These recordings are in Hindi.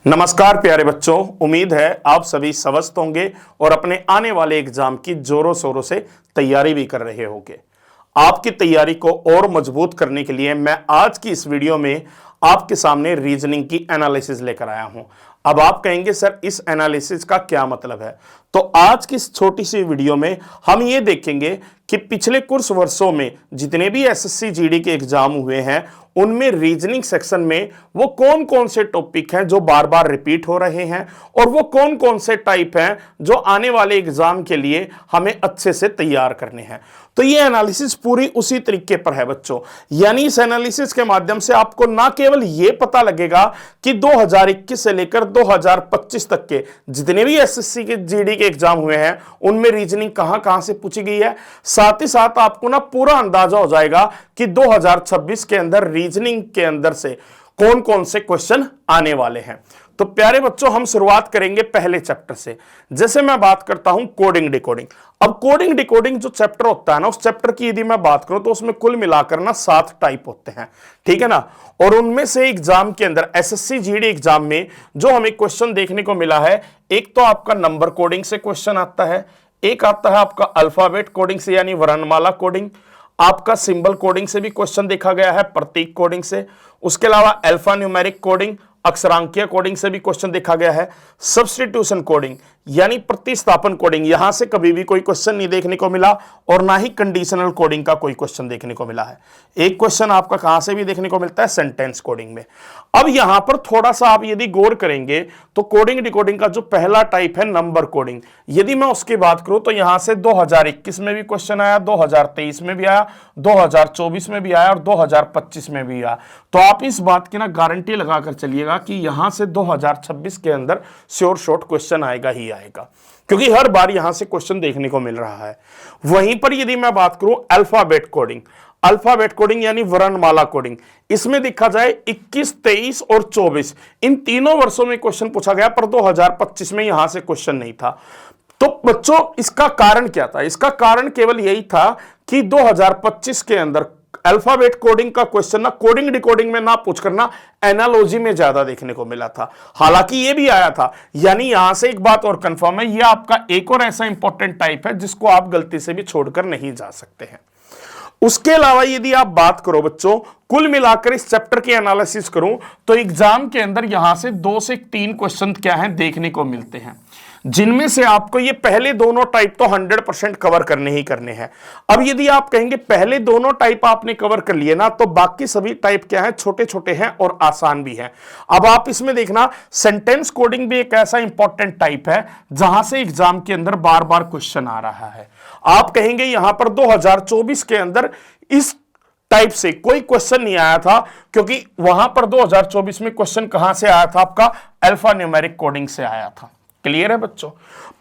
नमस्कार प्यारे बच्चों, उम्मीद है आप सभी स्वस्थ होंगे और अपने आने वाले एग्जाम की जोरों शोरों से तैयारी भी कर रहे होंगे। आपकी तैयारी को और मजबूत करने के लिए मैं आज की इस वीडियो में आपके सामने रीजनिंग की एनालिसिस लेकर आया हूं। अब आप कहेंगे सर इस एनालिसिस का क्या मतलब है, तो आज की इस छोटी सी वीडियो में हम ये देखेंगे कि पिछले कुछ वर्षों में जितने भी एसएससी जीडी के एग्जाम हुए हैं उनमें रीजनिंग सेक्शन में वो कौन कौन से टॉपिक हैं जो बार बार रिपीट हो रहे हैं और वो कौन कौन से टाइप हैं जो आने वाले एग्जाम के लिए हमें अच्छे से तैयार करने हैं। तो ये एनालिसिस पूरी उसी तरीके पर है बच्चों, यानी इस एनालिसिस के माध्यम से आपको ना केवल ये पता लगेगा कि 2021 से लेकर 2025 तक के जितने भी एसएससी के जीडी के एग्जाम हुए हैं उनमें रीजनिंग कहां से पूछी गई है, साथ ही साथ आपको ना पूरा अंदाजा हो जाएगा कि 2026 के अंदर रीजनिंग के अंदर से कौन कौन से क्वेश्चन आने वाले हैं। तो प्यारे बच्चों हम शुरुआत करेंगे पहले चैप्टर से। जैसे मैं बात करता हूं कोडिंग डिकोडिंग। अब कोडिंग डिकोडिंग जो चैप्टर होता है ना, उस चैप्टर की यदि मैं बात करूं तो उसमें कुल मिलाकर ना 7 टाइप होते हैं, ठीक है ना। और उनमें से एग्जाम के अंदर एसएससी जीडी एग्जाम में जो हमें क्वेश्चन देखने को मिला है, एक तो आपका नंबर कोडिंग से क्वेश्चन आता है, एक आता है आपका अल्फाबेट कोडिंग से यानी वर्णमाला कोडिंग, आपका सिंबल कोडिंग से भी क्वेश्चन देखा गया है, प्रतीक कोडिंग से, उसके अलावा अल्फा न्यूमेरिक कोडिंग अक्षरांकीय कोडिंग से भी क्वेश्चन देखा गया है, सब्स्टिट्यूशन कोडिंग यानी प्रतिस्थापन कोडिंग, यहां से कभी भी कोई क्वेश्चन नहीं देखने को मिला, और ना ही कंडीशनल कोडिंग का कोई क्वेश्चन देखने को मिला है। एक क्वेश्चन आपका कहां से भी देखने को मिलता है, सेंटेंस कोडिंग में। अब यहां पर थोड़ा सा आप यदि गौर करेंगे तो कोडिंग डिकोडिंग का जो पहला टाइप है नंबर कोडिंग, यदि मैं उसकी बात करूं तो यहां से 2021 में भी क्वेश्चन आया, 2023 में भी आया, 2024 में भी आया और 2025 में भी आया। तो आप इस बात की ना गारंटी लगाकर चलिएगा कि यहां से 2026 के अंदर श्योर शॉर्ट क्वेश्चन आएगा ही आएगा, क्योंकि हर बार यहां से क्वेश्चन देखने को मिल रहा है। वहीं पर यदि मैं बात करूं अल्फाबेट कोडिंग, अल्फाबेट कोडिंग यानी वर्णमाला कोडिंग, इसमें देखा जाए 21, 23 और 24 इन तीनों वर्षों में क्वेश्चन पूछा गया, पर 2025 में यहां से क्वेश्चन नहीं था। तो बच्चों इसका कारण क्या था? इसका कारण केवल यही था कि 2025 के अंदर अल्फाबेट कोडिंग का क्वेश्चन ना कोडिंग डिकोडिंग में ना पूछकर ना एनालॉजी में ज्यादा देखने को मिला था। हालांकि ये भी आया था, यानी यहां से एक बात और कंफर्म है, ये आपका एक और ऐसा इंपॉर्टेंट टाइप है जिसको आप गलती से भी छोड़कर नहीं जा सकते हैं। उसके अलावा यदि आप बात करो बच्चों, कुल मिलाकर इस चैप्टर की एनालिसिस करूं तो एग्जाम के अंदर यहां से 2 से 3 क्वेश्चन क्या है देखने को मिलते हैं, जिनमें से आपको ये पहले दोनों टाइप तो 100% कवर करने ही करने हैं। अब यदि आप कहेंगे पहले दोनों टाइप आपने कवर कर लिए ना, तो बाकी सभी टाइप क्या है, छोटे छोटे हैं और आसान भी हैं। अब आप इसमें देखना सेंटेंस कोडिंग भी एक ऐसा इंपॉर्टेंट टाइप है जहां से एग्जाम के अंदर बार बार क्वेश्चन आ रहा है। आप कहेंगे यहां पर 2024 के अंदर इस टाइप से कोई क्वेश्चन नहीं आया था, क्योंकि वहां पर 2024 में क्वेश्चन कहां से आया था, आपका अल्फा न्यूमेरिक कोडिंग से आया था। क्लियर है बच्चों?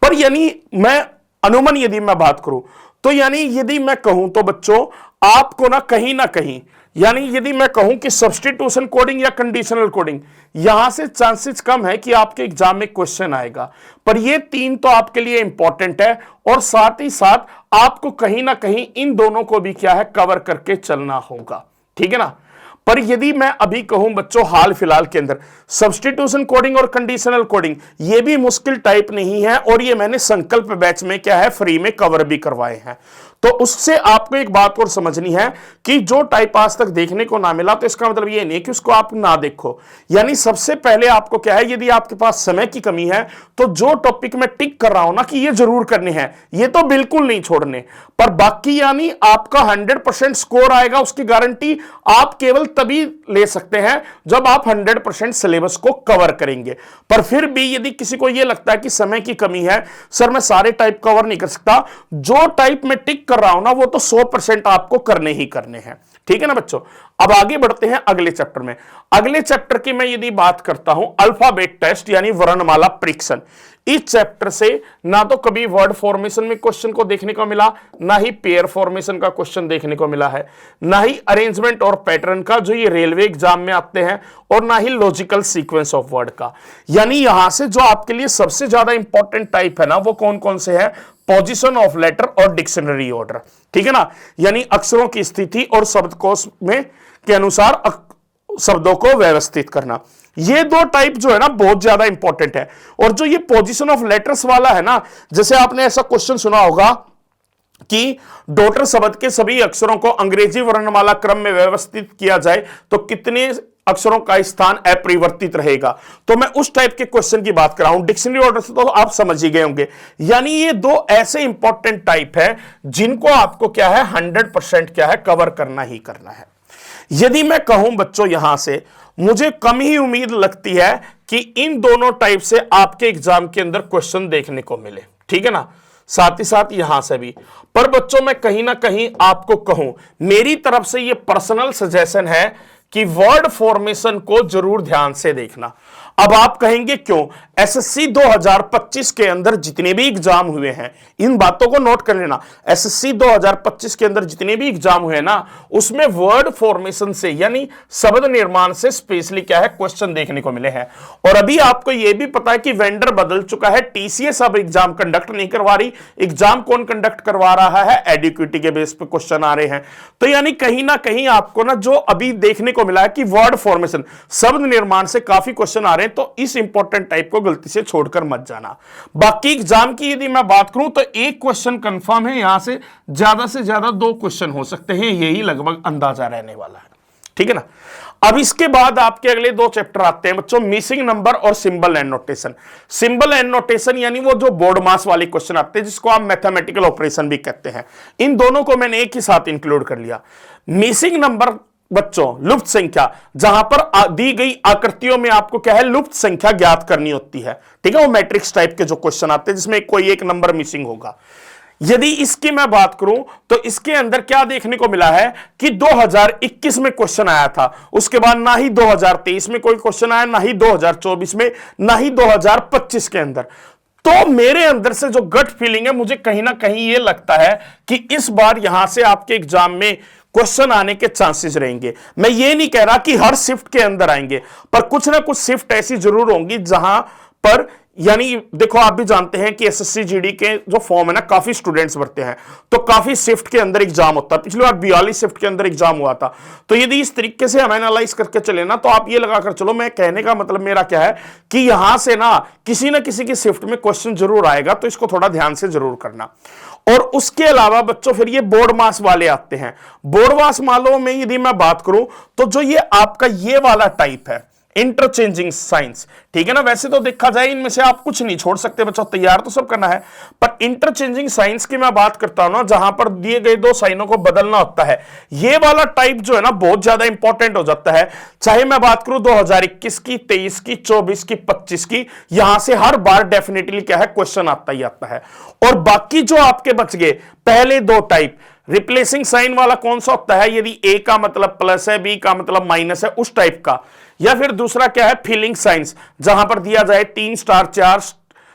पर यानी मैं अनुमान यदि मैं बात करूं तो यानी यदि मैं कहूं तो बच्चों आपको ना कहीं यानी यदि मैं कहूं कि सब्स्टिट्यूशन कोडिंग या कंडीशनल कोडिंग, यहां से चांसेस कम है कि आपके एग्जाम में क्वेश्चन आएगा, पर ये 3 तो आपके लिए इंपॉर्टेंट है, और साथ ही साथ आपको कहीं ना कहीं इन दोनों को भी क्या है कवर करके चलना होगा, ठीक है ना। पर यदि मैं अभी कहूं बच्चों हाल फिलहाल के अंदर सब्स्टिट्यूशन कोडिंग और कंडीशनल कोडिंग ये भी मुश्किल टाइप नहीं है, और ये मैंने संकल्प बैच में क्या है फ्री में कवर भी करवाए हैं। तो उससे आपको एक बात और समझनी है कि जो टाइप आज तक देखने को ना मिला, तो इसका मतलब ये नहीं कि उसको आप ना देखो। यानी सबसे पहले आपको क्या है, यदि आपके पास समय की कमी है तो जो टॉपिक मैं टिक कर रहा हूं ना कि ये जरूर करने हैं, ये तो बिल्कुल नहीं छोड़ने, पर बाकी यानी आपका 100% स्कोर आएगा उसकी गारंटी आप केवल तभी ले सकते हैं जब आप 100% सिलेबस को कवर करेंगे। पर फिर भी यदि किसी को यह लगता है कि समय की कमी है, सर मैं सारे टाइप कवर नहीं कर सकता, जो टाइप में टिक कर रहा हूं ना वो तो 100% आपको करने ही करने हैं, ठीक है ना बच्चों। अब आगे बढ़ते हैं अगले चैप्टर में। अगले चैप्टर की मैं यदि बात करता हूं अल्फाबेट टेस्ट यानी वर्णमाला परीक्षण, इस चैप्टर से ना तो कभी वर्ड फॉर्मेशन में क्वेश्चन को देखने को मिला, ना ही पेयर फॉर्मेशन का क्वेश्चन देखने को मिला है, ना ही अरेंजमेंट और पैटर्न का जो ये रेलवे एग्जाम में आते हैं, और ना ही लॉजिकल सीक्वेंस ऑफ वर्ड का। यानी यहां से जो आपके लिए सबसे ज्यादा इंपॉर्टेंट टाइप है ना वो कौन कौन से है, पोजीशन ऑफ लेटर और डिक्शनरी ऑर्डर, ठीक है ना। यानी अक्षरों की स्थिति और शब्दकोश में के अनुसार शब्दों को व्यवस्थित करना। ये दो टाइप जो है ना बहुत ज्यादा इंपॉर्टेंट है। और जो ये पोजीशन ऑफ लेटर्स वाला है ना, जैसे आपने ऐसा क्वेश्चन सुना होगा कि डॉटर शब्द के सभी अक्षरों को अंग्रेजी वर्णमाला क्रम में व्यवस्थित किया जाए तो कितने अक्षरों का स्थान अपरिवर्तित रहेगा। तो मैं उस टाइप के क्वेश्चन की बात कर रहा हूं। डिक्शनरी ऑर्डर से तो आप समझ ही गए होंगे। यानी ये दो ऐसे इंपॉर्टेंट टाइप है जिनको आपको क्या है 100% क्या है कवर करना ही करना है। यदि मैं कहूं बच्चों यहां से मुझे कम ही उम्मीद लगती है कि इन दोनों टाइप से आपके एग्जाम के अंदर क्वेश्चन देखने को मिले, ठीक है ना, साथ ही साथ यहां से भी। पर बच्चों मैं कहीं ना कहीं आपको कहूं, मेरी तरफ से यह पर्सनल सजेशन है कि वर्ड फॉर्मेशन को जरूर ध्यान से देखना। अब आप कहेंगे क्यों? एसएससी 2025 के अंदर जितने भी एग्जाम हुए हैं, इन बातों को नोट कर लेना। एसएससी 2025 के अंदर जितने भी एग्जाम हुए ना, उसमें वर्ड फॉर्मेशन से यानी शब्द निर्माण से स्पेशली क्या है क्वेश्चन देखने को मिले हैं। और अभी आपको यह भी पता है कि वेंडर बदल चुका है, टीसीएस अब एग्जाम कंडक्ट नहीं करवा रही। एग्जाम कौन कंडक्ट करवा रहा है? एडुकेटी के बेस पे क्वेश्चन आ रहे हैं। तो यानी कहीं ना कहीं आपको ना जो अभी देखने को मिला है कि वर्ड फॉर्मेशन शब्द निर्माण से काफी क्वेश्चन आ रहे हैं, तो इस इंपॉर्टेंट टाइप को गलती से छोड़कर मत जाना। बाकी एग्जाम की यदि मैं बात करूं तो एक क्वेश्चन कंफर्म है, यहां से ज्यादा 2 क्वेश्चन हो सकते हैं, यही लगभग अंदाजा रहने वाला है, ठीक है ना। अब इसके बाद आपके अगले 2 चैप्टर आते हैं बच्चों, मिसिंग नंबर और symbol and notation. Symbol and notation यानी वो जो बोर्ड मास वाले क्वेश्चन आते हैं जिसको आप मैथमेटिकल ऑपरेशन भी कहते हैं, इन दोनों को मैंने एक ही साथ इंक्लूड कर लिया। मिसिंग नंबर बच्चों लुप्त संख्या, जहां पर दी गई आकृतियों में आपको क्या है लुप्त संख्या ज्ञात करनी होती है, ठीक है। वो मैट्रिक्स टाइप के जो क्वेश्चन आते हैं जिसमें कोई एक नंबर मिसिंग होगा। यदि इसकी मैं बात करूं तो इसके अंदर क्या देखने को मिला है कि 2021 में क्वेश्चन आया था, उसके बाद ना ही 2023 में कोई क्वेश्चन आया, ना ही 2024 में, ना ही 2025 के अंदर। तो मेरे अंदर से जो गट फीलिंग है, मुझे कहीं ना कहीं यह लगता है कि इस बार यहां से आपके एग्जाम में क्वेश्चन आने के चांसेस रहेंगे। मैं ये नहीं कह रहा कि हर शिफ्ट के अंदर आएंगे, पर कुछ ना कुछ शिफ्ट ऐसी जरूर होंगी जहां पर यानी देखो आप भी जानते हैं कि एसएससी जीडी के जो फॉर्म है ना काफी स्टूडेंट्स भरते हैं, तो काफी शिफ्ट के अंदर एग्जाम होता है। पिछली बार 42 शिफ्ट के अंदर एग्जाम हुआ था। तो यदि इस तरीके से हम एनालाइज करके चले ना, तो आप ये लगाकर चलो, मैं कहने का मतलब मेरा क्या है कि यहां से ना किसी की शिफ्ट में क्वेश्चन जरूर आएगा, तो इसको थोड़ा ध्यान से जरूर करना। और उसके अलावा बच्चों फिर ये बोर्ड मास वाले आते हैं। बोर्ड मास वालों में यदि मैं बात करूं तो जो ये आपका ये वाला टाइप है इंटरचेंजिंग साइंस, ठीक है ना। वैसे तो देखा जाए इनमें से आप कुछ नहीं छोड़ सकते बच्चों, तैयार तो सब करना है, पर इंटरचेंजिंग साइंस की मैं बात करता हूं ना, जहां पर दिए गए 2 साइनों को बदलना होता है, ये वाला टाइप जो है ना बहुत ज्यादा इंपॉर्टेंट हो जाता है। चाहे मैं बात करूं 2021 की, 23 की, 24 की, 25 की, यहां से हर बार डेफिनेटली क्या है क्वेश्चन आता ही आता है। और बाकी जो आपके बच गए पहले 2 टाइप, रिप्लेसिंग साइन वाला कौन सा होता है? यदि ए का मतलब प्लस है, बी का मतलब माइनस है, उस टाइप का। या फिर दूसरा क्या है फिलिंग साइंस, जहां पर दिया जाए 3 स्टार 4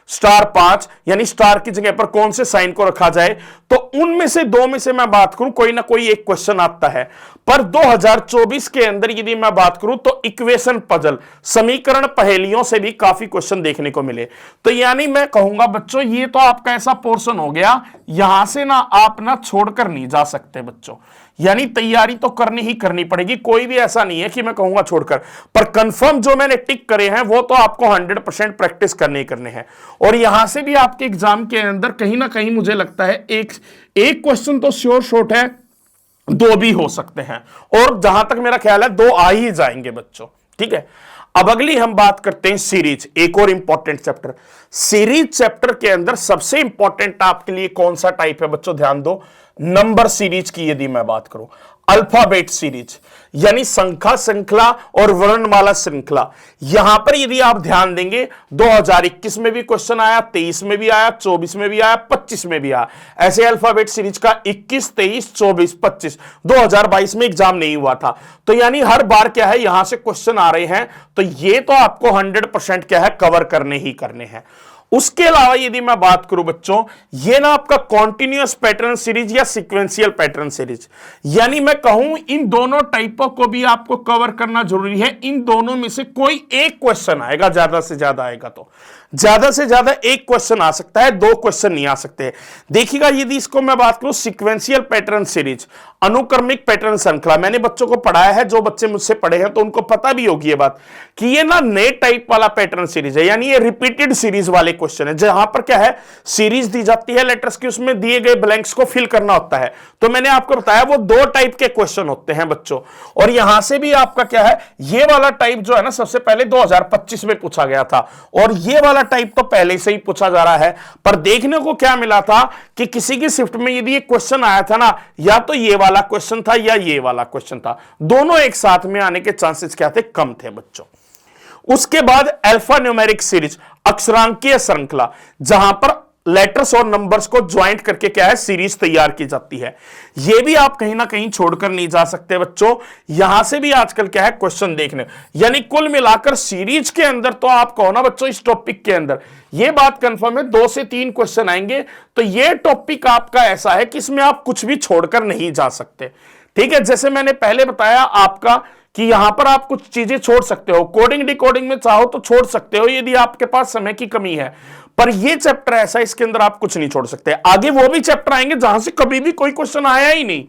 स्टार 5, यानी स्टार की जगह पर कौन से साइन को रखा जाए। तो उनमें से 2 में से मैं बात करूं कोई ना कोई एक क्वेश्चन आता है। पर 2024 के अंदर यदि मैं बात करूं तो इक्वेशन पजल, समीकरण पहेलियों से भी काफी क्वेश्चन देखने को मिले। तो यानी मैं कहूंगा बच्चों ये तो आपका ऐसा पोर्शन हो गया, यहां से ना आप ना छोड़कर नहीं जा सकते बच्चों, यानी तैयारी तो करनी ही करनी पड़ेगी। कोई भी ऐसा नहीं है कि मैं कहूंगा छोड़कर, पर कंफर्म जो मैंने टिक करे हैं वो तो आपको 100% प्रैक्टिस करने ही करने हैं। और यहां से भी आपके एग्जाम के अंदर कहीं ना कहीं मुझे लगता है एक क्वेश्चन तो श्योर शॉट है, 2 भी हो सकते हैं, और जहां तक मेरा ख्याल है 2 आ ही जाएंगे बच्चों, ठीक है। अब अगली हम बात करते हैं सीरीज, एक और इंपॉर्टेंट चैप्टर। सीरीज चैप्टर के अंदर सबसे इंपॉर्टेंट आपके लिए कौन सा टाइप है बच्चों? ध्यान दो, नंबर सीरीज की यदि मैं बात करूं, अल्फाबेट सीरीज यानी संख्या श्रृंखला और वर्णमाला श्रृंखला। यहां पर यदि आप ध्यान देंगे 2021 में भी क्वेश्चन आया, 23 में भी आया, 24 में भी आया, 25 में भी आया। ऐसे अल्फाबेट सीरीज का 21, 23, 24, 25 2022 में एग्जाम नहीं हुआ था। तो यानी हर बार क्या है यहां से क्वेश्चन आ रहे हैं, तो ये तो आपको 100% क्या है कवर करने ही करने हैं। उसके अलावा यदि मैं बात करूं बच्चों, ये ना आपका कॉन्टिन्यूअस पैटर्न सीरीज या सीक्वेंशियल पैटर्न सीरीज, यानी मैं कहूं इन दोनों टाइपों को भी आपको कवर करना जरूरी है। इन दोनों में से कोई एक क्वेश्चन आएगा, ज्यादा से ज्यादा आएगा तो ज्यादा से ज्यादा एक क्वेश्चन आ सकता है, दो क्वेश्चन नहीं आ सकते। देखिएगा यदि इसको मैं बात करूं सीक्वेंशियल पैटर्न सीरीज, अनुक्रमिक पैटर्न श्रृंखला, मैंने बच्चों को पढ़ाया है, जो बच्चे मुझसे पढ़े हैं तो उनको पता भी होगी ये बात कि ये ना नए टाइप वाला पैटर्न सीरीज है, यानी ये रिपीटेड सीरीज वाले क्वेश्चन है, जहां पर क्या है सीरीज दी जाती है लेटर्स की, उसमें दिए गए ब्लैंक्स को फिल करना होता है। तो मैंने आपको बताया वो दो टाइप के क्वेश्चन होते हैं बच्चों, और यहां से भी आपका क्या है, ये वाला टाइप जो है ना सबसे पहले 2025 में पूछा गया था, और ये वाला टाइप तो पहले से ही पूछा जा रहा है। पर देखने को क्या मिला था कि किसी की शिफ्ट में यदि ये क्वेश्चन आया था ना, या तो ये वाला क्वेश्चन था या ये वाला क्वेश्चन था, दोनों एक साथ में आने के चांसेस क्या थे, कम थे बच्चों। उसके बाद अल्फा न्यूमेरिक सीरीज, अक्षरांकीय श्रृंखला, जहां पर लेटर्स और नंबर्स को ज्वाइंट करके क्या है सीरीज तैयार की जाती है। यह भी आप कहीं ना कहीं छोड़कर नहीं जा सकते बच्चों, यहां से भी आजकल क्या है क्वेश्चन देखने, यानी कुल मिलाकर सीरीज के अंदर तो आप कहो ना बच्चों, इस टॉपिक के अंदर यह बात कंफर्म है 2 से 3 क्वेश्चन आएंगे। तो यह टॉपिक आपका ऐसा है कि इसमें आप कुछ भी छोड़कर नहीं जा सकते, ठीक है। जैसे मैंने पहले बताया आपका कि यहां पर आप कुछ चीजें छोड़ सकते हो, कोडिंग डिकोडिंग में चाहो तो छोड़ सकते हो यदि आपके पास समय की कमी है, पर ये चैप्टर ऐसा इसके अंदर आप कुछ नहीं छोड़ सकते। आगे वो भी चैप्टर आएंगे जहां से कभी भी कोई क्वेश्चन आया ही नहीं।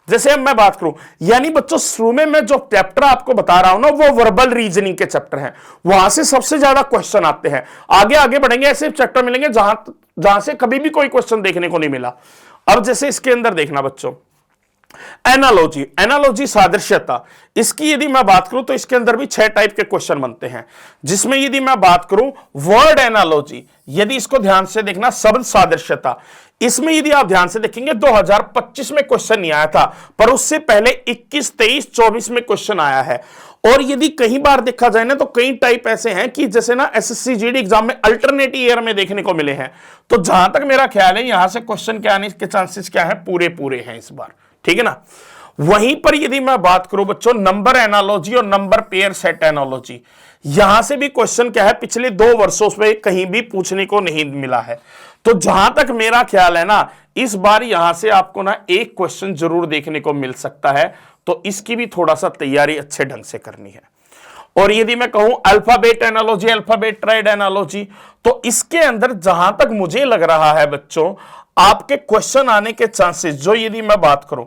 जैसे अब मैं बात करूं, यानी बच्चों शुरू में मैं जो चैप्टर आपको बता रहा हूं ना, वो वर्बल रीजनिंग के चैप्टर हैं, वहां से सबसे ज्यादा क्वेश्चन आते हैं। आगे आगे बढ़ेंगे ऐसे चैप्टर मिलेंगे जहां से कभी भी कोई क्वेश्चन देखने को नहीं मिला। अब जैसे इसके अंदर देखना बच्चों, एनालॉजी, एनालॉजी सादृश्यता, इसकी यदि मैं बात करूं तो इसके अंदर भी 6 टाइप के क्वेश्चन बनते हैं, जिसमें यदि मैं बात करूं वर्ड एनालॉजी, यदि इसको ध्यान से देखना, शब्द सादृश्यता, इसमें यदि आप ध्यान से देखेंगे 2025 में क्वेश्चन नहीं आया था, पर उससे पहले 21, 23, 24 में क्वेश्चन आया है। और यदि कई बार देखा जाए ना तो कई टाइप ऐसे हैं कि जैसे ना एसएससी जीडी एग्जाम में अल्टरनेटिव ईयर में देखने को मिले हैं। तो जहां तक मेरा ख्याल है यहां से क्वेश्चन के आने के चांसेस क्या है, पूरे पूरे हैं इस बार, ठीक है ना। वहीं पर यदि मैं बात करूं बच्चों नंबर एनालॉजी और नंबर पेयर सेट एनालॉजी, यहां से भी क्वेश्चन क्या है पिछले 2 वर्षों में कहीं भी पूछने को नहीं मिला है। तो जहां तक मेरा ख्याल है ना, इस बार यहां से आपको ना एक क्वेश्चन जरूर देखने को मिल सकता है, तो इसकी भी थोड़ा सा तैयारी अच्छे ढंग से करनी है। और यदि मैं कहूं alphabet analogy, alphabet tried analogy, तो इसके अंदर जहां तक मुझे लग रहा है बच्चों आपके क्वेश्चन आने के चांसेस, जो यदि मैं बात करूं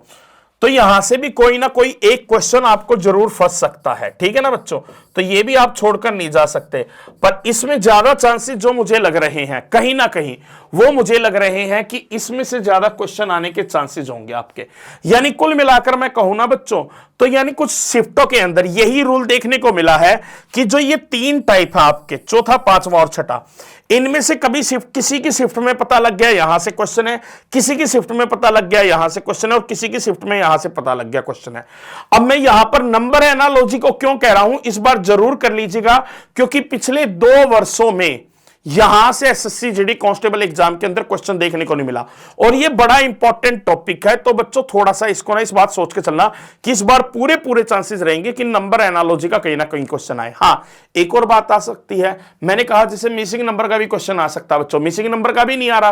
तो यहां से भी कोई ना कोई एक क्वेश्चन आपको जरूर फंस सकता है, ठीक है ना बच्चों। तो ये भी आप छोड़कर नहीं जा सकते, पर इसमें ज्यादा चांसेस जो मुझे लग रहे हैं कहीं ना कहीं, वो मुझे लग रहे हैं कि इसमें से ज्यादा क्वेश्चन आने के चांसेस होंगे आपके। यानी कुल मिलाकर मैं कहूं ना बच्चों, तो यानी कुछ शिफ्टों के अंदर यही रूल देखने को मिला है कि जो ये 3 टाइप है आपके, चौथा, पांचवा और छठा, इनमें से कभी शिफ्ट, किसी की शिफ्ट में पता लग गया यहां से क्वेश्चन है, किसी की शिफ्ट में पता लग गया यहां से क्वेश्चन है, और किसी की शिफ्ट में यहां से पता लग गया क्वेश्चन है। अब मैं यहां पर नंबर एनालॉजी को क्यों कह रहा हूं, इस बार जरूर कर लीजिएगा, क्योंकि पिछले 2 वर्षों में यहां से एसएससी जीडी कांस्टेबल एग्जाम के अंदर क्वेश्चन देखने को नहीं मिला, और यह बड़ा इंपॉर्टेंट टॉपिक है। तो बच्चों थोड़ा सा इसको ना इस बात सोच के चलना कि इस बार पूरे पूरे चांसेस रहेंगे कि नंबर एनालॉजी का कहीं ना कहीं क्वेश्चन आए। हाँ, एक और बात आ सकती है, मैंने कहा जैसे मिसिंग नंबर का भी क्वेश्चन आ सकता है बच्चों, मिसिंग नंबर का भी नहीं आ रहा,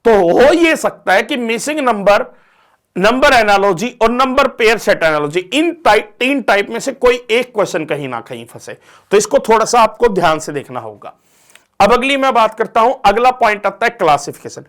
तो हो यह सकता है कि मिसिंग नंबर, नंबर एनालॉजी और नंबर पेयर सेट एनालॉजी, इन 3 टाइप में से कोई एक क्वेश्चन कहीं ना कहीं फंसे। तो इसको थोड़ा सा आपको ध्यान से देखना होगा। अब अगली मैं बात करता हूं, अगला पॉइंट आता है क्लासिफिकेशन।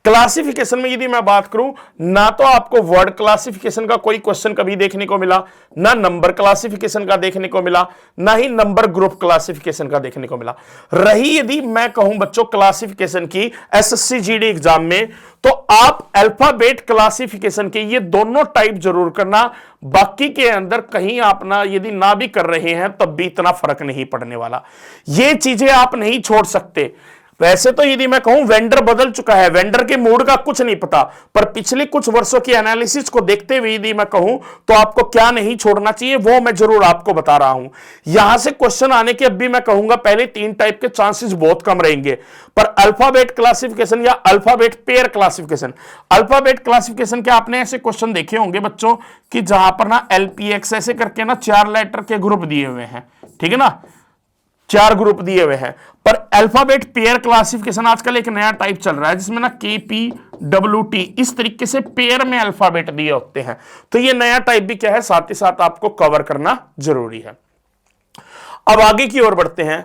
क्लासिफिकेशन में यदि मैं बात करूं, ना तो आपको वर्ड क्लासिफिकेशन का कोई क्वेश्चन कभी देखने को मिला, ना नंबर क्लासिफिकेशन का देखने को मिला, ना ही नंबर ग्रुप क्लासिफिकेशन का देखने को मिला। रही यदि मैं कहूं बच्चों क्लासिफिकेशन की एसएससी जीडी एग्जाम में, तो आप अल्फाबेट क्लासिफिकेशन के ये दोनों टाइप जरूर करना, बाकी के अंदर कहीं आप ना यदि ना भी कर रहे हैं तब भी इतना फर्क नहीं पड़ने वाला। ये चीजें आप नहीं छोड़ सकते। वैसे तो यदि मैं कहूं वेंडर बदल चुका है, वेंडर के मूड का कुछ नहीं पता, पर पिछले कुछ वर्षों की एनालिसिस को देखते हुए यदि मैं कहूं तो आपको क्या नहीं छोड़ना चाहिए वो मैं जरूर आपको बता रहा हूं। यहां से क्वेश्चन आने के अब भी मैं कहूंगा पहले 3 टाइप के चांसेस बहुत कम रहेंगे, पर अल्फाबेट क्लासिफिकेशन या alphabet pair classification, alphabet classification के आपने ऐसे क्वेश्चन देखे होंगे बच्चों कि जहां पर ना एलपीएक्स ऐसे करके ना 4 लेटर के ग्रुप दिए हुए हैं, ठीक है ना, 4 ग्रुप दिए हुए हैं, पर अल्फाबेट पेयर क्लासिफिकेशन आजकल एक नया टाइप चल रहा है जिसमें ना KPWT इस तरीके से पेयर में अल्फाबेट दिए होते हैं। तो ये नया टाइप भी क्या है, साथ ही साथ आपको कवर करना जरूरी है। अब आगे की ओर बढ़ते हैं।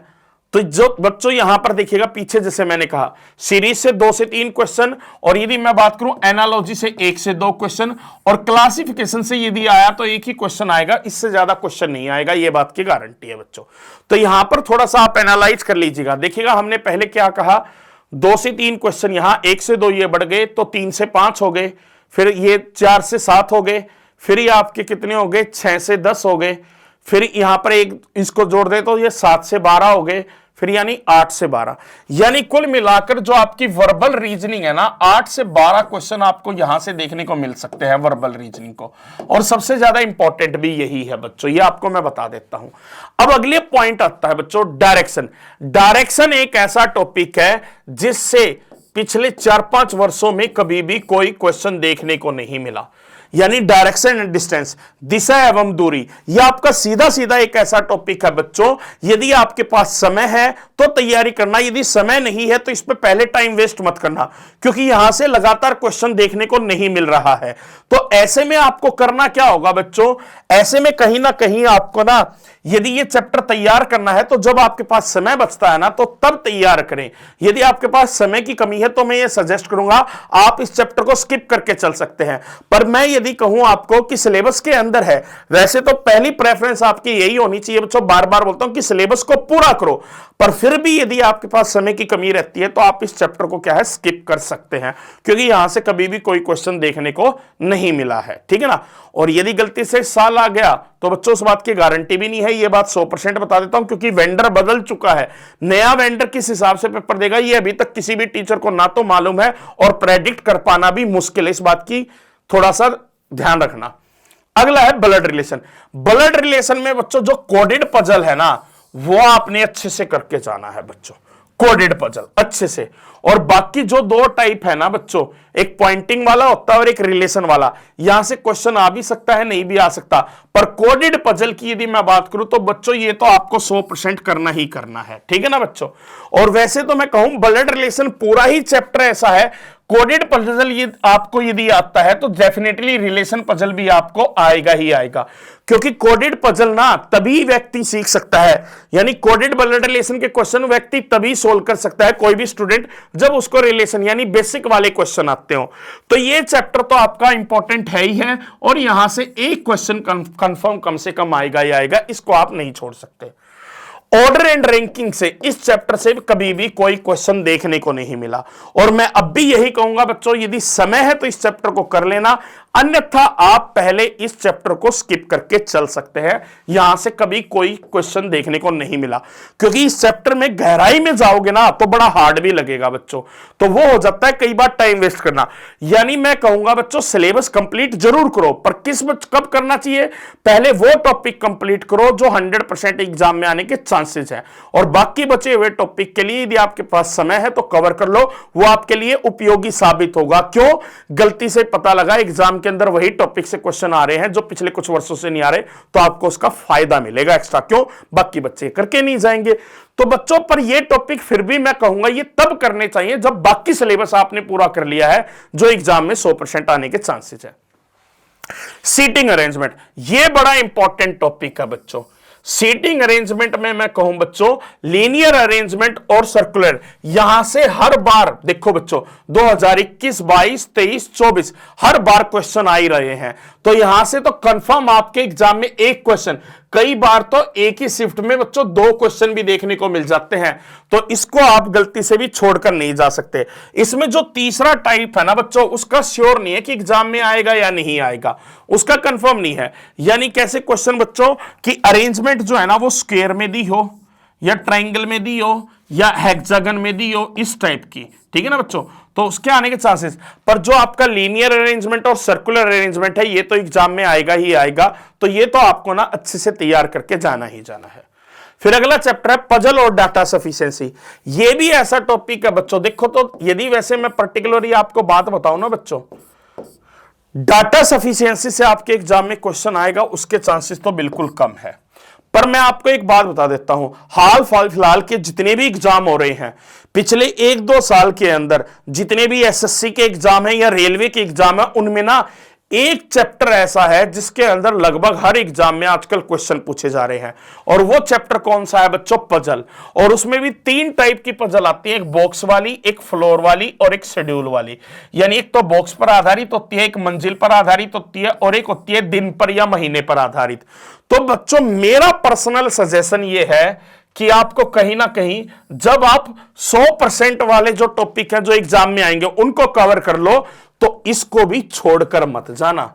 तो जो बच्चों यहां पर देखिएगा, पीछे जैसे मैंने कहा सीरीज से 2 से 3 क्वेश्चन, और यदि मैं बात करूं एनालॉजी से 1 से 2 क्वेश्चन, और क्लासिफिकेशन से यदि आया तो एक ही क्वेश्चन आएगा, इससे ज्यादा क्वेश्चन नहीं आएगा, ये बात की गारंटी है बच्चों। तो यहां पर थोड़ा सा आप एनालाइज कर लीजिएगा। देखिएगा हमने पहले क्या कहा, 2 से 3 क्वेश्चन, यहां 1 से 2 ये बढ़ गए तो 3 से 5 हो गए, फिर ये 4 से 7 हो गए, फिर ये आपके कितने हो गए, 6 से 10 हो गए, फिर यहां पर एक इसको जोड़ दे तो ये 7 से 12 हो गए, फिर यानी 8 से 12, यानी कुल मिलाकर जो आपकी वर्बल रीजनिंग है ना, 8 से 12 क्वेश्चन आपको यहां से देखने को मिल सकते हैं वर्बल रीजनिंग को, और सबसे ज्यादा इंपॉर्टेंट भी यही है बच्चों, ये आपको मैं बता देता हूं। अब अगले पॉइंट आता है बच्चों डायरेक्शन। डायरेक्शन एक ऐसा टॉपिक है जिससे पिछले 4-5 वर्षों में कभी भी कोई क्वेश्चन देखने को नहीं मिला, यानी डायरेक्शन एंड डिस्टेंस, दिशा एवं दूरी। यह आपका सीधा सीधा एक ऐसा टॉपिक है बच्चों, यदि आपके पास समय है तो तैयारी करना, यदि समय नहीं है तो इस पे पहले टाइम वेस्ट मत करना, क्योंकि यहां से लगातार क्वेश्चन देखने को नहीं मिल रहा है। तो ऐसे में आपको करना क्या होगा बच्चों, ऐसे में कहीं ना कहीं आपको ना, यदि ये चैप्टर तैयार करना है तो जब आपके पास समय बचता है ना तो तब तैयार करें। यदि आपके पास समय की कमी है तो मैं ये सजेस्ट करूंगा आप इस चैप्टर को स्किप करके चल सकते हैं। पर मैं यदि कहूं आपको कि सिलेबस के अंदर है, वैसे तो पहली प्रेफरेंस आपकी यही होनी चाहिए बच्चों, बार बार बोलता हूं कि सिलेबस को पूरा करो, पर फिर भी यदि आपके पास समय की कमी रहती है तो आप इस चैप्टर को क्या है स्किप कर सकते हैं, क्योंकि यहां से कभी भी कोई क्वेश्चन देखने को नहीं मिला है, ठीक है ना। और यदि गलती से साल आ गया तो बच्चों उस बात की गारंटी भी नहीं है, ये बात 100% बता देता हूं, क्योंकि वेंडर बदल चुका है। नया वेंडर किस हिसाब से पेपर देगा ये अभी तक किसी भी टीचर को ना तो मालूम है, और प्रेडिक्ट कर पाना भी मुश्किल है, इस बात की थोड़ा सा ध्यान रखना। अगला है ब्लड रिलेशन। ब्लड रिलेशन में बच्चों जो कोडेड पजल है ना, वो आपने अच्छे से करके जाना है बच्चों, कोडेड पजल अच्छे से। और बाकी जो 2 टाइप है ना बच्चों, एक पॉइंटिंग वाला होता है और एक रिलेशन वाला, यहां से क्वेश्चन आ भी सकता है नहीं भी आ सकता, पर कोडेड पजल की यदि मैं बात करूं तो बच्चों ये तो आपको 100% करना ही करना है, ठीक है ना बच्चों। और वैसे तो मैं कहूं ब्लड रिलेशन पूरा ही चैप्टर ऐसा है, कोडेड पजल ये आपको यदि आता है तो डेफिनेटली रिलेशन पजल भी आपको आएगा ही आएगा, क्योंकि कोडेड पजल ना तभी व्यक्ति सीख सकता है, यानी कोडेड ब्लड रिलेशन के क्वेश्चन व्यक्ति तभी सोल्व कर सकता है, कोई भी स्टूडेंट, जब उसको रिलेशन यानी बेसिक वाले क्वेश्चन आते हो। तो ये चैप्टर तो आपका इंपॉर्टेंट है ही है, और यहां से एक क्वेश्चन कंफर्म कम से कम आएगा ही आएगा, इसको आप नहीं छोड़ सकते। ऑर्डर एंड रैंकिंग से इस चैप्टर से कभी भी कोई क्वेश्चन देखने को नहीं मिला, और मैं अब भी यही कहूंगा बच्चों, यदि समय है तो इस चैप्टर को कर लेना, अन्यथा आप पहले इस चैप्टर को स्किप करके चल सकते हैं, यहां से कभी कोई क्वेश्चन देखने को नहीं मिला, क्योंकि इस चैप्टर में गहराई में जाओगे ना तो बड़ा हार्ड भी लगेगा बच्चों, तो वो हो जाता है कई बार टाइम वेस्ट करना। यानी मैं कहूंगा बच्चों सिलेबस कंप्लीट जरूर करो, पर किस कब करना चाहिए, पहले वो टॉपिक कंप्लीट करो जो 100% एग्जाम में आने के चांसेस है, और बाकी बचे हुए टॉपिक के लिए यदि आपके पास समय है तो कवर कर लो, वो आपके लिए उपयोगी साबित होगा। क्यों, गलती से पता लगा एग्जाम के अंदर वही टॉपिक से क्वेश्चन आ रहे हैं जो पिछले कुछ वर्षों से नहीं आ रहे, तो आपको उसका फायदा मिलेगा एक्स्ट्रा, क्यों, बाकी बच्चे करके नहीं जाएंगे। तो बच्चों पर ये टॉपिक फिर भी मैं कहूंगा ये तब करने चाहिए जब बाकी सिलेबस आपने पूरा कर लिया है, जो एग्जाम में 100% आने के चांसेस है। सीटिंग अरेंजमेंट, ये बड़ा इंपॉर्टेंट टॉपिक है बच्चों। सीटिंग अरेंजमेंट में मैं कहूं बच्चों लीनियर अरेंजमेंट और सर्कुलर, यहां से हर बार देखो बच्चों 2021, 22, 23, 24 हर बार क्वेश्चन आ ही रहे हैं, तो यहां से तो कंफर्म आपके एग्जाम में एक क्वेश्चन, कई बार तो एक ही शिफ्ट में बच्चों 2 क्वेश्चन भी देखने को मिल जाते हैं, तो इसको आप गलती से भी छोड़कर नहीं जा सकते। इसमें जो तीसरा टाइप है ना बच्चों, उसका श्योर नहीं है कि एग्जाम में आएगा या नहीं आएगा, उसका कंफर्म नहीं है। यानी कैसे क्वेश्चन बच्चों कि अरेंजमेंट जो है ना वो स्क्वायर में दी हो, या ट्राइंगल में दी हो, या हेक्सागन में दी हो, इस टाइप की, ठीक है ना बच्चों, तो उसके आने के चांसेस। पर जो आपका लीनियर अरेंजमेंट और सर्कुलर अरेंजमेंट है ये तो एग्जाम में आएगा ही आएगा, तो ये तो आपको ना अच्छे से तैयार करके जाना ही जाना है। फिर अगला चैप्टर है पजल और डाटा सफिशिएंसी। ये भी ऐसा टॉपिक है बच्चों, देखो तो यदि वैसे मैं पर्टिकुलरली आपको बात बताऊं ना बच्चों, डाटा सफिशिएंसी से आपके एग्जाम में क्वेश्चन आएगा उसके चांसेस तो बिल्कुल कम है, पर मैं आपको एक बात बता देता हूं, हाल फिलहाल के जितने भी एग्जाम हो रहे हैं पिछले 1-2 साल के अंदर, जितने भी एसएससी के एग्जाम है या रेलवे के एग्जाम है, उनमें ना एक चैप्टर ऐसा है जिसके अंदर लगभग हर एग्जाम में आजकल क्वेश्चन पूछे जा रहे हैं। और वो चैप्टर कौन सा है बच्चों? पजल। और उसमें भी 3 टाइप की पजल आती है, एक बॉक्स वाली, एक फ्लोर वाली और एक शेड्यूल वाली। यानी एक तो बॉक्स पर आधारित होती है, एक मंजिल पर आधारित होती है और एक होती है दिन पर या महीने पर आधारित। तो बच्चों मेरा पर्सनल सजेशन ये है कि आपको कहीं ना कहीं जब आप 100% वाले जो टॉपिक है जो एग्जाम में आएंगे उनको कवर कर लो, तो इसको भी छोड़कर मत जाना,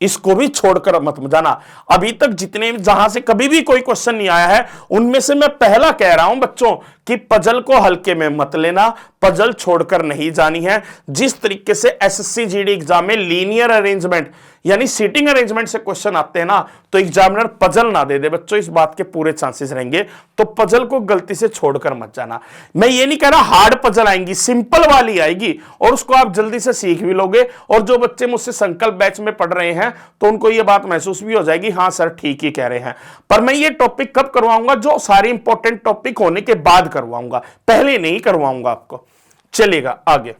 इसको भी छोड़कर मत जाना। अभी तक जितने जहां से कभी भी कोई क्वेश्चन नहीं आया है उनमें से मैं पहला कह रहा हूं बच्चों कि पजल को हल्के में मत लेना, पजल छोड़कर नहीं जानी है। जिस तरीके से एसएससी जीडी एग्जाम में लीनियर अरेंजमेंट यानी सीटिंग अरेंजमेंट से क्वेश्चन आते हैं ना, तो एग्जामिनर पजल ना दे दे बच्चों, इस बात के पूरे चांसेस रहेंगे। तो पजल को गलती से छोड़कर मत जाना। मैं ये नहीं कह रहा हार्ड पजल आएंगी, सिंपल वाली आएगी और उसको आप जल्दी से सीख भी लोगे। और जो बच्चे मुझसे संकल्प बैच में पढ़ रहे हैं तो उनको ये बात महसूस भी हो जाएगी, हाँ सर ठीक ही कह रहे हैं। पर मैं ये टॉपिक कब करवाऊंगा? जो सारे इंपॉर्टेंट टॉपिक होने के बाद करवाऊंगा, पहले नहीं करवाऊंगा आपको। चलेगा आगे।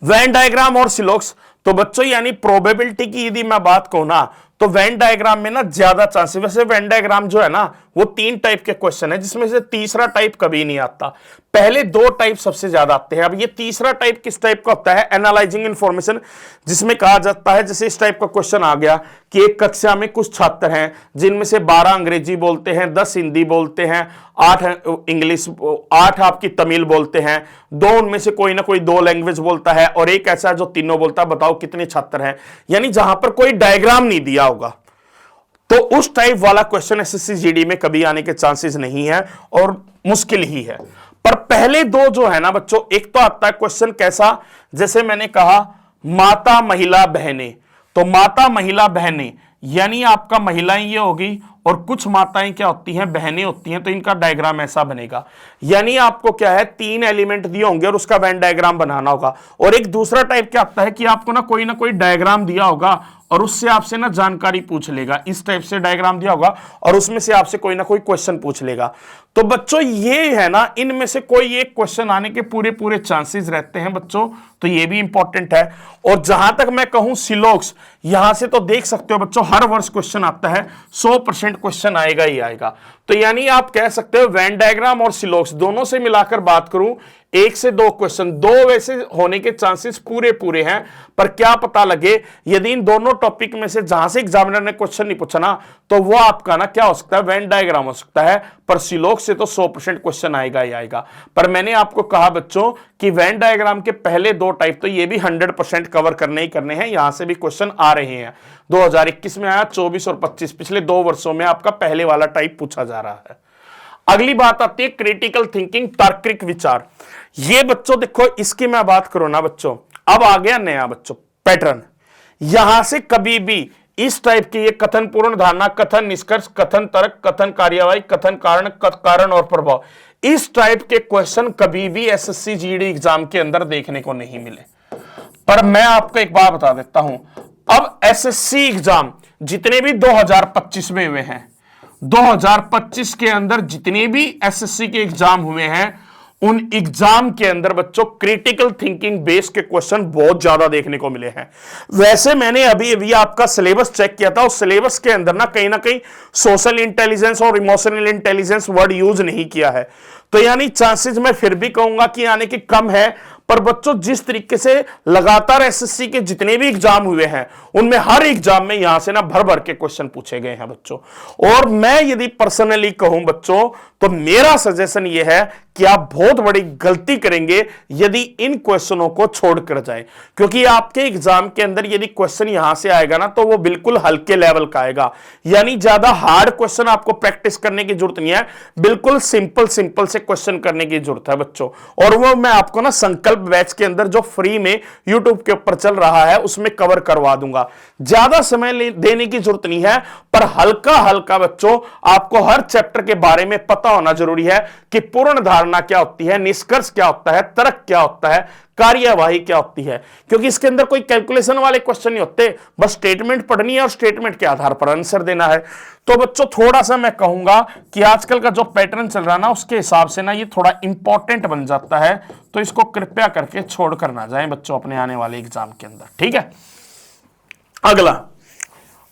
वेन डायग्राम और सिलोक्स, तो बच्चों यानी प्रोबेबिलिटी की यदि मैं बात कहूं ना, तो वेन डायग्राम में ना ज्यादा चांसेस, वैसे वेन डायग्राम जो है ना वो 3 टाइप के क्वेश्चन है, जिसमें से तीसरा टाइप कभी नहीं आता। पहले 2 टाइप सबसे ज्यादा आते हैं। अब ये तीसरा टाइप किस टाइप का होता है? एनालाइजिंग इंफॉर्मेशन, जिसमें कहा जाता है, जैसे इस टाइप का क्वेश्चन आ गया कि एक कक्षा में कुछ छात्र हैं जिनमें से 12 अंग्रेजी बोलते हैं, 10 हिंदी बोलते हैं, 8 इंग्लिश, 8 आपकी तमिल बोलते हैं, 2 उनमें से कोई ना कोई 2 लैंग्वेज बोलता है और एक ऐसा है जो तीनों बोलता है। बताओ कितने छात्र हैं? यानी जहां पर कोई डायग्राम नहीं दिया होगा, तो उस टाइप वाला क्वेश्चन एसएससी जीडी में कभी आने के चांसेस नहीं है और मुश्किल ही है। पर पहले 2 जो है ना बच्चों, एक तो आता है क्वेश्चन कैसा, जैसे मैंने कहा माता महिला बहनें, तो माता महिला बहनें यानी आपका महिलाएं ये होगी और कुछ माताएं क्या होती हैं? बहनें होती हैं। तो इनका डायग्राम ऐसा बनेगा, यानी आपको क्या है 3 एलिमेंट दिए होंगे और उसका वेन डायग्राम बनाना होगा। और एक दूसरा टाइप क्या आता है कि आपको ना कोई डायग्राम दिया होगा और उससे आपसे ना जानकारी पूछ लेगा, इस टाइप से डायग्राम दिया होगा और उसमें से आपसे कोई ना कोई क्वेश्चन पूछ लेगा। तो बच्चों ये है ना, इनमें से कोई एक क्वेश्चन आने के पूरे चांसेस रहते हैं बच्चों, तो ये भी इंपॉर्टेंट है। और जहां तक मैं कहूं सिलोक्स, यहां से तो देख सकते हो बच्चों हर वर्ष क्वेश्चन आता है, 100% क्वेश्चन आएगा ही आएगा। तो यानी आप कह सकते हो वेन डायग्राम और सिलोक्स दोनों से मिलाकर बात करूं, 1 से 2 क्वेश्चन, 2 वैसे होने के चांसेस पूरे हैं। पर क्या पता लगे यदि इन दोनों टॉपिक में से जहां से एग्जामिनर ने क्वेश्चन नहीं पूछा ना, तो वो आपका ना क्या हो सकता है? वेन डायग्राम हो सकता है। पर सिलोक्स से तो 100% क्वेश्चन आएगा ही आएगा। पर मैंने आपको कहा बच्चों कि वेन डायग्राम के पहले 2 टाइप तो ये भी 100% कवर करने ही करने हैं, यहां से भी क्वेश्चन आ रहे हैं। 2021 में आया, 24 और 25, पिछले 2 वर्षों में आपका पहले वाला टाइप पूछा जा रहा है। अगली बात आती है क्रिटिकल थिंकिंग, तार्किक विचार। ये बच्चों देखो, इसकी मैं बात करूं ना बच्चों, अब आ गया नया बच्चों पैटर्न। यहां से कभी भी इस टाइप की ये कथन पूर्ण धारणा, कथन निष्कर्ष, कथन तर्क, कथन कार्यवाही, कथन कारण और प्रभाव, इस टाइप के क्वेश्चन कभी भी एसएससी जीडी एग्जाम के अंदर देखने को नहीं मिले। पर मैं आपको एक बात बता देता हूं, अब एसएससी एग्जाम जितने भी 2025 में हुए हैं, 2025 के अंदर जितने भी एसएससी के एग्जाम हुए हैं, उन एग्जाम के अंदर बच्चों क्रिटिकल थिंकिंग बेस के क्वेश्चन बहुत ज्यादा देखने को मिले हैं। वैसे मैंने अभी आपका सिलेबस चेक किया था, उस सिलेबस के अंदर ना कहीं सोशल इंटेलिजेंस और इमोशनल इंटेलिजेंस वर्ड यूज नहीं किया है। तो यानी चांसेस मैं फिर भी कहूंगा कि आने के कम है। पर बच्चों जिस तरीके से लगातार एसएससी के जितने भी एग्जाम हुए हैं, उनमें हर एग्जाम में यहां से ना भर भर के क्वेश्चन पूछे गए हैं बच्चों। और मैं यदि पर्सनली कहूं बच्चों, तो मेरा सजेशन यह है कि आप बहुत बड़ी गलती करेंगे यदि इन क्वेश्चनों को छोड़कर जाए, क्योंकि आपके एग्जाम के अंदर यदि क्वेश्चन यहां से आएगा ना, तो वो बिल्कुल हल्के लेवल का आएगा। यानी ज्यादा हार्ड क्वेश्चन आपको प्रैक्टिस करने की जरूरत नहीं है, बिल्कुल सिंपल से क्वेश्चन करने की जरूरत है बच्चों। और वो मैं आपको ना संकल्प बैच के अंदर जो फ्री में यूट्यूब के ऊपर चल रहा है उसमें कवर करवा दूंगा। ज्यादा समय देने की जरूरत नहीं है, पर हल्का बच्चों आपको हर चैप्टर के बारे में पता होना जरूरी है कि पूर्ण धारणा क्या होती है, निष्कर्ष क्या होता है, तर्क क्या होता है, कार्यवाही क्या होती है, क्योंकि इसके अंदर कोई कैलकुलेशन वाले क्वेश्चन नहीं होते, बस स्टेटमेंट पढ़नी है और स्टेटमेंट के आधार पर आंसर देना है। तो बच्चों थोड़ा सा मैं कहूंगा कि आजकल का जो पैटर्न चल रहा है ना उसके हिसाब से ना ये थोड़ा इंपॉर्टेंट बन जाता है, तो इसको कृपया करके छोड़ कर ना जाएं बच्चों अपने आने वाले एग्जाम के अंदर, ठीक है। अगला,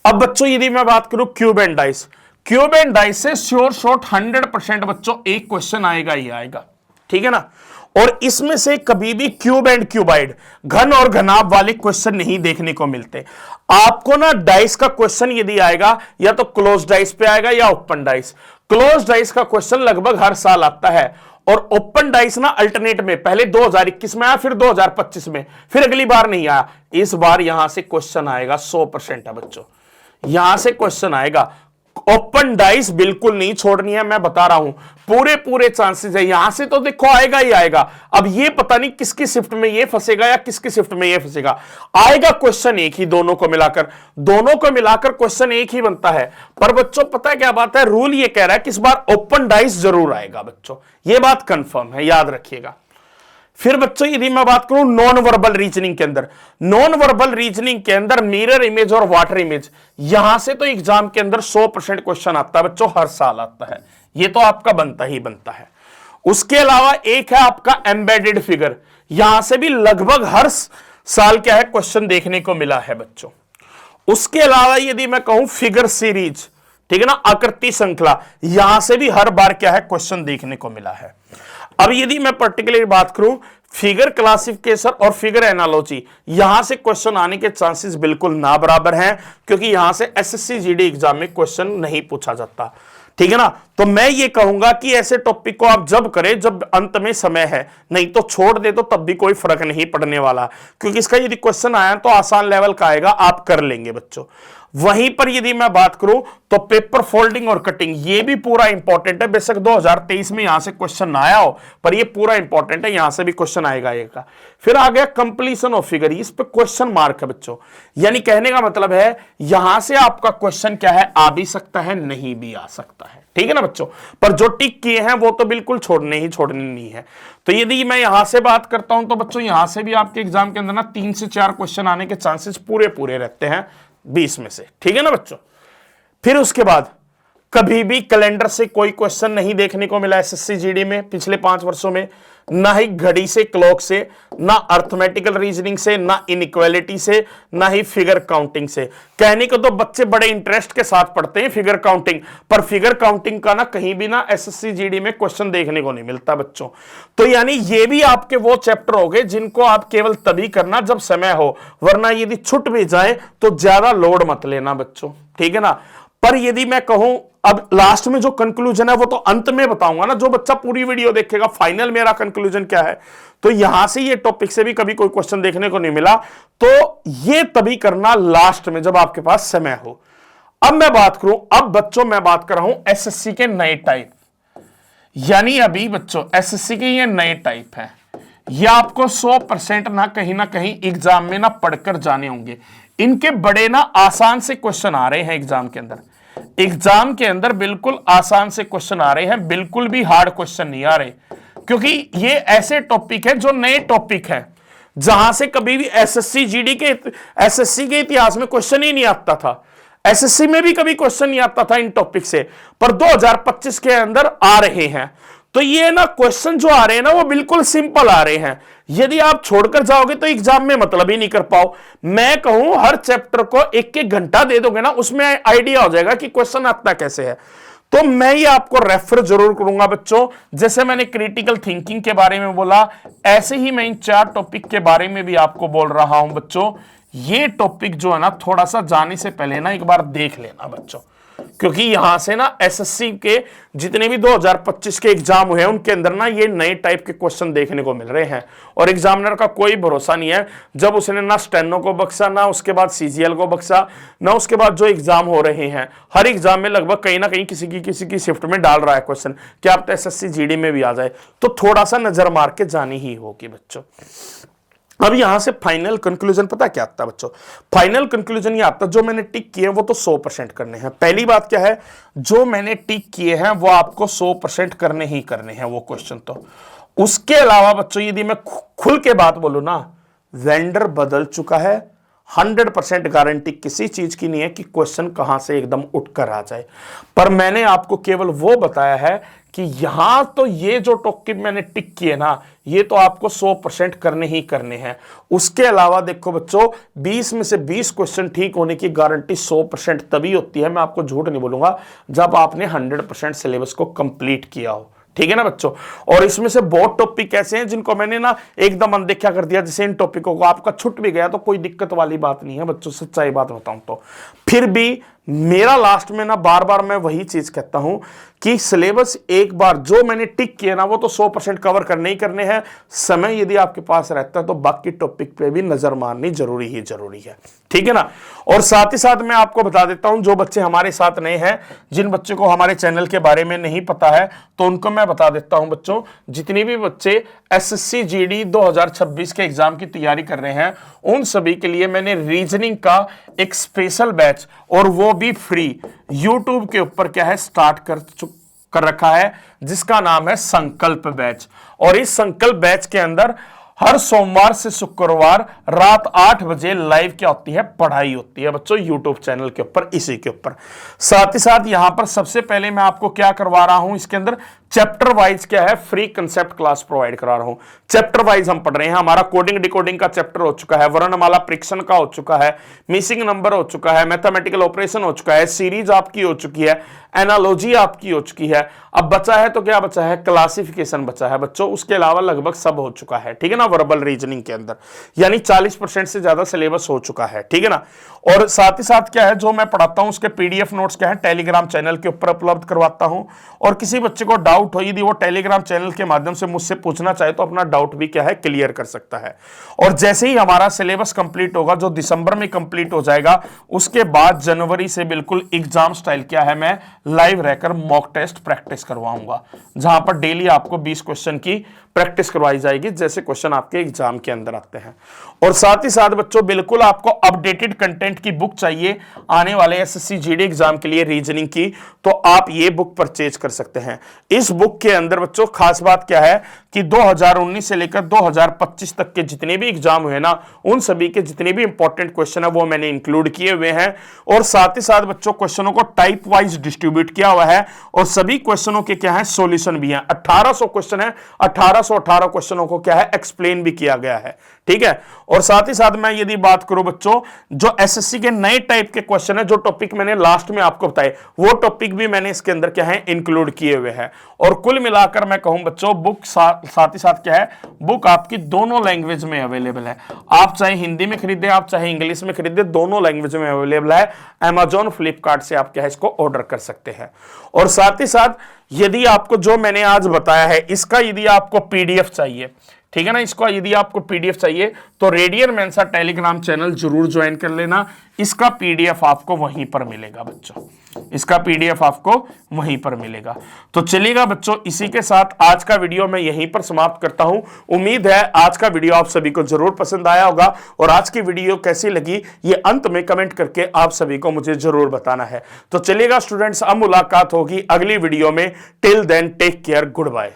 अब बच्चों यदि मैं बात करूं cube and dice, cube and dice से श्योर शॉट 100% बच्चों एक क्वेश्चन आएगा ही आएगा, ठीक है ना। और इसमें से कभी भी क्यूब एंड क्यूबाइड, घन और घनाभ वाले क्वेश्चन नहीं देखने को मिलते। आपको ना डाइस का क्वेश्चन यदि आएगा या तो क्लोज डाइस पे आएगा या ओपन डाइस। क्लोज डाइस का क्वेश्चन लगभग हर साल आता है और ओपन डाइस ना अल्टरनेट में पहले 2021 में आया, फिर 2025 में, फिर अगली बार नहीं आया। इस बार यहां से क्वेश्चन आएगा 100% है बच्चों, यहां से क्वेश्चन आएगा। ओपन डाइस बिल्कुल नहीं छोड़नी है, मैं बता रहा हूं, पूरे पूरे चांसेस है यहां से तो देखो आएगा ही आएगा। अब ये पता नहीं किसकी शिफ्ट में ये फंसेगा या किसकी शिफ्ट में ये फंसेगा, आएगा क्वेश्चन एक ही, दोनों को मिलाकर क्वेश्चन एक ही बनता है। पर बच्चों पता है क्या बात है, रूल ये कह रहा है कि इस बार ओपन डाइस जरूर आएगा बच्चों, ये बात कंफर्म है, याद रखिएगा। फिर बच्चों यदि मैं बात करूं नॉन वर्बल रीजनिंग के अंदर, नॉन वर्बल रीजनिंग के अंदर मिरर इमेज और वाटर इमेज, यहां से तो एग्जाम के अंदर 100% क्वेश्चन आता है बच्चों, हर साल आता है, ये तो आपका बनता ही बनता है। उसके अलावा एक है आपका एम्बेडेड फिगर, यहां से भी लगभग हर साल क्या है क्वेश्चन देखने को मिला है बच्चों। उसके अलावा यदि मैं कहूं फिगर सीरीज, ठीक है ना, आकृति श्रृंखला, यहां से भी हर बार क्या है क्वेश्चन देखने को मिला है। अब यदि मैं पर्टिकुलर बात करूं फिगर क्लासिफिकेशन और फिगर एनालॉजी, यहां से क्वेश्चन आने के चांसेस बिल्कुल ना बराबर हैं, क्योंकि यहां से एसएससी जीडी एग्जाम में क्वेश्चन नहीं पूछा जाता, ठीक है ना। तो मैं ये कहूंगा कि ऐसे टॉपिक को आप जब करें जब अंत में समय है, नहीं तो छोड़ दे तो तब भी कोई फर्क नहीं पड़ने वाला, क्योंकि इसका यदि क्वेश्चन आया तो आसान लेवल का आएगा, आप कर लेंगे बच्चों। वहीं पर यदि मैं बात करूं तो पेपर फोल्डिंग और कटिंग, ये भी पूरा इंपॉर्टेंट है। बेशक 2023 में यहां से क्वेश्चन ना आया हो, पर ये पूरा इंपॉर्टेंट है, यहां से भी क्वेश्चन आएगा। फिर आ गया कंप्लीशन ऑफ फिगर, इस पे क्वेश्चन मार्क है बच्चों, यानी कहने का मतलब है यहां से आपका क्वेश्चन क्या है, आ भी सकता है नहीं भी आ सकता है, ठीक है ना बच्चों। पर जो टिक किए हैं वो तो बिल्कुल छोड़ने नहीं है। तो यदि मैं यहां से बात करता हूं तो बच्चों यहां से भी आपके एग्जाम के अंदर ना 3 से 4 क्वेश्चन आने के चांसेस पूरे रहते हैं 20 में से, ठीक है ना बच्चों। फिर उसके बाद कभी भी कैलेंडर से कोई क्वेश्चन नहीं देखने को मिला एसएससी जीडी में पिछले 5 वर्षों में, ना ही घड़ी से, क्लॉक से, ना अर्थमेटिकल रीजनिंग से, ना इनइक्वालिटी से, ना ही फिगर काउंटिंग से। कहने को तो बच्चे बड़े इंटरेस्ट के साथ पढ़ते हैं फिगर काउंटिंग, पर फिगर काउंटिंग का ना कहीं भी ना एसएससी जीडी में क्वेश्चन देखने को नहीं मिलता बच्चों। तो यानी ये भी आपके वो चैप्टर हो गए जिनको आप केवल तभी करना जब समय हो, वरना यदि छूट भी जाए तो ज्यादा लोड मत लेना बच्चों, ठीक है ना। पर यदि मैं कहूं अब लास्ट में जो कंक्लूजन है वो तो अंत में बताऊंगा ना, जो बच्चा पूरी वीडियो देखेगा फाइनल मेरा कंक्लूजन क्या है। तो यहां से ये टॉपिक से भी कभी कोई क्वेश्चन देखने को नहीं मिला, तो ये तभी करना लास्ट में जब आपके पास समय हो। अब मैं बात करूं, अब बच्चों मैं बात कर रहा हूं एसएससी के नए टाइप, यानी अभी बच्चों एसएससी के ये नए टाइप है, ये आपको 100% ना कहीं एग्जाम में ना पढ़कर जाने होंगे। इनके बड़े ना आसान से क्वेश्चन आ रहे हैं एग्जाम के अंदर बिल्कुल आसान से क्वेश्चन आ रहे हैं, बिल्कुल भी हार्ड क्वेश्चन नहीं आ रहे, क्योंकि ये ऐसे टॉपिक है जो नए टॉपिक है, जहां से कभी भी एसएससी के इतिहास में क्वेश्चन ही नहीं आता था। एसएससी में भी कभी क्वेश्चन नहीं आता था इन टॉपिक से, पर 2025 के अंदर आ रहे हैं। तो ये ना क्वेश्चन जो आ रहे हैं ना वो बिल्कुल सिंपल आ रहे हैं, यदि आप छोड़कर जाओगे तो एग्जाम में मतलब ही नहीं कर पाओ। मैं कहूं हर चैप्टर को 1-1 घंटा दे दोगे ना, उसमें आइडिया हो जाएगा कि क्वेश्चन आता कैसे है। तो मैं ये आपको रेफर जरूर करूंगा बच्चों, जैसे मैंने क्रिटिकल थिंकिंग के बारे में बोला, ऐसे ही मैं इन 4 टॉपिक के बारे में भी आपको बोल रहा हूं बच्चों। ये टॉपिक जो है ना थोड़ा सा जाने से पहले ना एक बार देख लेना बच्चों, क्योंकि यहां से ना एसएससी के जितने भी 2025 के एग्जाम हुए हैं उनके अंदर ना ये नए टाइप के क्वेश्चन देखने को मिल रहे हैं, और एग्जामिनर का कोई भरोसा नहीं है। जब उसने ना स्टेनो को बख्शा, ना उसके बाद सीजीएल को बख्शा, ना उसके बाद जो एग्जाम हो रहे हैं, हर एग्जाम में लगभग कहीं ना कहीं किसी की शिफ्ट में डाल रहा है क्वेश्चन, क्या आप तो एसएससी जीडी में भी आ जाए। तो थोड़ा सा नजर मार के जानी ही होगी बच्चों। अब यहां से फाइनल कंक्लूजन पता क्या आता है बच्चों? फाइनल कंक्लूजन ये आता है जो मैंने टिक किए वो तो 100% करने हैं। पहली बात क्या है, जो मैंने टिक किए हैं वो आपको 100% करने ही करने हैं वो क्वेश्चन। तो उसके अलावा बच्चों यदि मैं खुल के बात बोलूं ना, वेंडर बदल चुका है, 100% गारंटी किसी चीज की नहीं है कि क्वेश्चन कहां से एकदम उठकर आ जाए। पर मैंने आपको केवल वो बताया है कि यहां तो ये जो टॉपिक मैंने टिक किए ना, ये तो आपको 100% करने ही करने हैं। उसके अलावा देखो बच्चों, 20 में से 20 क्वेश्चन ठीक होने की गारंटी 100% तभी होती है, मैं आपको झूठ नहीं बोलूंगा, जब आपने 100% सिलेबस को कंप्लीट किया हो। ठीक है ना बच्चों? और इसमें से बहुत टॉपिक ऐसे हैं जिनको मैंने ना एकदम अनदेखा कर दिया। जैसे इन टॉपिकों को आपका छूट भी गया तो कोई दिक्कत वाली बात नहीं है बच्चों, सच्चाई बात बताऊं तो। फिर भी मेरा लास्ट में ना बार बार मैं वही चीज कहता हूं कि सिलेबस एक बार जो मैंने टिक किया ना वो तो 100% कवर करने ही करने हैं। समय यदि आपके पास रहता है तो बाकी टॉपिक पे भी नजर मारनी जरूरी ही जरूरी है। ठीक है ना? और साथ ही साथ मैं आपको बता देता हूं, जो बच्चे हमारे साथ नए हैं, जिन बच्चों को हमारे चैनल के बारे में नहीं पता है, तो उनको मैं बता देता हूं बच्चों, जितने भी बच्चे एसएससी जीडी 2026 के एग्जाम की तैयारी कर रहे हैं, उन सभी के लिए मैंने रीजनिंग का एक स्पेशल बैच, और वो भी फ्री, यूट्यूब के ऊपर क्या है स्टार्ट कर रखा है, जिसका नाम है संकल्प बैच। और इस संकल्प बैच के अंदर हर सोमवार से शुक्रवार रात 8 बजे लाइव क्या होती है, पढ़ाई होती है बच्चों, यूट्यूब चैनल के ऊपर, इसी के ऊपर। साथ ही साथ यहां पर सबसे पहले मैं आपको क्या करवा रहा हूं, इसके अंदर चैप्टर वाइज क्या है, फ्री कंसेप्ट क्लास प्रोवाइड करा रहा हूं। चैप्टर वाइज हम पढ़ रहे हैं। हमारा कोडिंग डिकोडिंग का चैप्टर हो चुका है, वर्णमाला परीक्षण का हो चुका है, मिसिंग नंबर हो चुका है, मैथमेटिकल ऑपरेशन हो चुका है, सीरीज आपकी हो चुकी है, एनालॉजी आपकी हो चुकी है। अब बचा है तो क्या बचा है, क्लासिफिकेशन बचा है बच्चों। उसके अलावा लगभग सब हो चुका है। ठीक है ना? वर्बल रीजनिंग के अंदर यानी 40% से ज्यादा सिलेबस हो चुका है। ठीक है ना? और साथ ही साथ क्या है, जो मैं पढ़ाता हूं उसके पीडीएफ नोट्स क्या है, टेलीग्राम चैनल के ऊपर उपलब्ध करवाता हूं। और किसी बच्चे को डाउट हो, यदि वो टेलीग्राम चैनल के माध्यम से मुझसे पूछना चाहे तो अपना डाउट भी क्या है, क्लियर कर सकता है। और जैसे ही हमारा सिलेबस कंप्लीट होगा, जो दिसंबर में कंप्लीट हो जाएगा, उसके बाद जनवरी से बिल्कुल एग्जाम स्टाइल क्या है, मैं लाइव रहकर मॉक टेस्ट प्रैक्टिस करवाऊंगा, जहां पर डेली आपको 20 क्वेश्चन की प्रैक्टिस करवाई जाएगी, जैसे क्वेश्चन आपके एग्जाम के अंदर आते हैं। और साथ ही साथ बच्चों, बिल्कुल आपको अपडेटेड कंटेंट की बुक चाहिए आने वाले एसएससी जीडी एग्जाम के लिए रीजनिंग की, तो आप ये बुक परचेज कर सकते हैं। इस बुक के अंदर बच्चों खास बात क्या है कि 2019 से लेकर 2025 तक के जितने भी एग्जाम हुए ना, उन सभी के जितने भी इंपॉर्टेंट क्वेश्चन है वो मैंने इंक्लूड किए हुए हैं। और साथ ही साथ बच्चों क्वेश्चनों को टाइप वाइज डिस्ट्रीब्यूट किया हुआ है, और सभी क्वेश्चनों के क्या है, सॉल्यूशन भी है। 1800 क्वेश्चन है, 1818 क्वेश्चनों को क्या है, एक्सप्लेन भी किया गया है। ठीक है? और साथ ही साथ मैं यदि बात करूं बच्चों, जो एसएससी के नए टाइप के क्वेश्चन है, जो टॉपिक मैंने लास्ट में आपको बताए, वो टॉपिक भी मैंने इसके अंदर क्या है, इंक्लूड किए हुए हैं। और कुल मिलाकर मैं कहूं बच्चों, बुक साथ ही साथ क्या है, बुक आपकी दोनों लैंग्वेज में अवेलेबल है। आप चाहे हिंदी में खरीदे, आप चाहे इंग्लिश में खरीदे, दोनों लैंग्वेज में अवेलेबल है। अमेजॉन, फ्लिपकार्ट से आप क्या है, इसको ऑर्डर कर सकते हैं। और साथ ही साथ यदि आपको जो मैंने आज बताया है, इसका यदि आपको पीडीएफ चाहिए, ठीक है ना, इसको यदि आपको पीडीएफ चाहिए तो रेडियर मेंसा टेलीग्राम चैनल जरूर ज्वाइन कर लेना। इसका पीडीएफ आपको वहीं पर मिलेगा बच्चों, इसका पीडीएफ आपको वहीं पर मिलेगा। तो चलिएगा बच्चों, इसी के साथ आज का वीडियो मैं यहीं पर समाप्त करता हूं। उम्मीद है आज का वीडियो आप सभी को जरूर पसंद आया होगा, और आज की वीडियो कैसी लगी ये अंत में कमेंट करके आप सभी को मुझे जरूर बताना है। तो चलिएगा स्टूडेंट्स, अब मुलाकात होगी अगली वीडियो में। Till then take care, good bye.